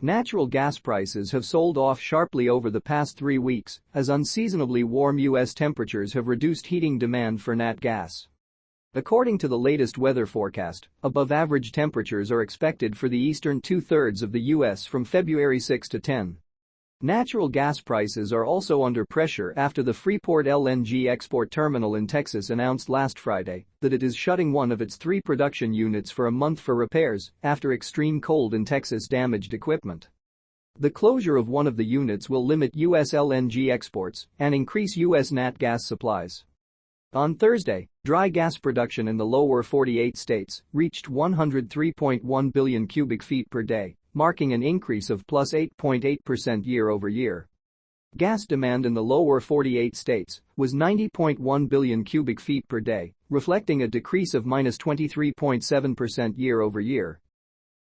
Natural gas prices have sold off sharply over the past 3 weeks as unseasonably warm U.S. temperatures have reduced heating demand for nat gas. According to the latest weather forecast, above-average temperatures are expected for the eastern two-thirds of the U.S. from February 6 to 10. Natural gas prices are also under pressure after the Freeport LNG export terminal in Texas announced last Friday that it is shutting one of its 3 production units for a month for repairs after extreme cold in Texas damaged equipment. The closure of one of the units will limit U.S. LNG exports and increase U.S. nat gas supplies. On Thursday, dry gas production in the lower 48 states reached 103.1 billion cubic feet per day, marking an increase of plus 8.8% year-over-year. Gas demand in the lower 48 states was 90.1 billion cubic feet per day, reflecting a decrease of minus 23.7% year-over-year.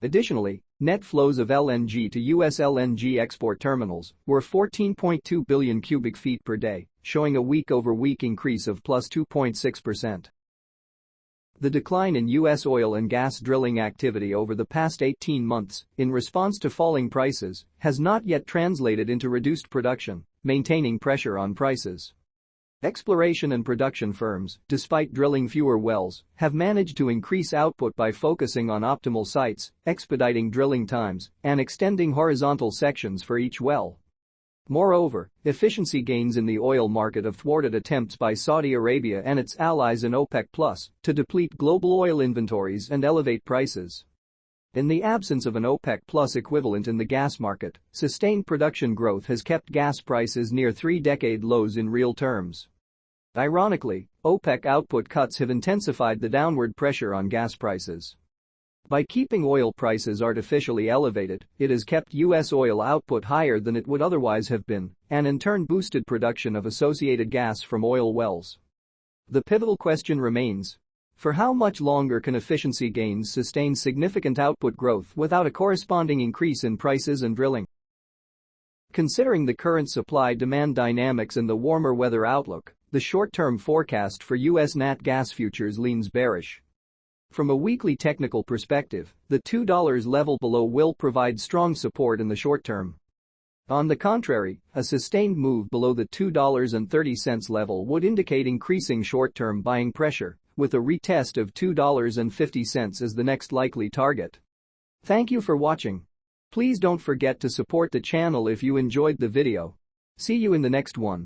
Additionally, net flows of LNG to U.S. LNG export terminals were 14.2 billion cubic feet per day, showing a week-over-week increase of plus 2.6%. The decline in U.S. oil and gas drilling activity over the past 18 months, in response to falling prices, has not yet translated into reduced production, maintaining pressure on prices. Exploration and production firms, despite drilling fewer wells, have managed to increase output by focusing on optimal sites, expediting drilling times, and extending horizontal sections for each well. Moreover, efficiency gains in the oil market have thwarted attempts by Saudi Arabia and its allies in OPEC+ to deplete global oil inventories and elevate prices. In the absence of an OPEC+ equivalent in the gas market, sustained production growth has kept gas prices near 3-decade lows in real terms. Ironically, OPEC output cuts have intensified the downward pressure on gas prices. By keeping oil prices artificially elevated, it has kept U.S. oil output higher than it would otherwise have been, and in turn boosted production of associated gas from oil wells. The pivotal question remains: for how much longer can efficiency gains sustain significant output growth without a corresponding increase in prices and drilling? Considering the current supply-demand dynamics and the warmer weather outlook, the short-term forecast for U.S. nat gas futures leans bearish. From a weekly technical perspective, the $2 level below will provide strong support in the short term. On the contrary, a sustained move below the $2.30 level would indicate increasing short-term buying pressure, with a retest of $2.50 as the next likely target. Thank you for watching. Please don't forget to support the channel if you enjoyed the video. See you in the next one.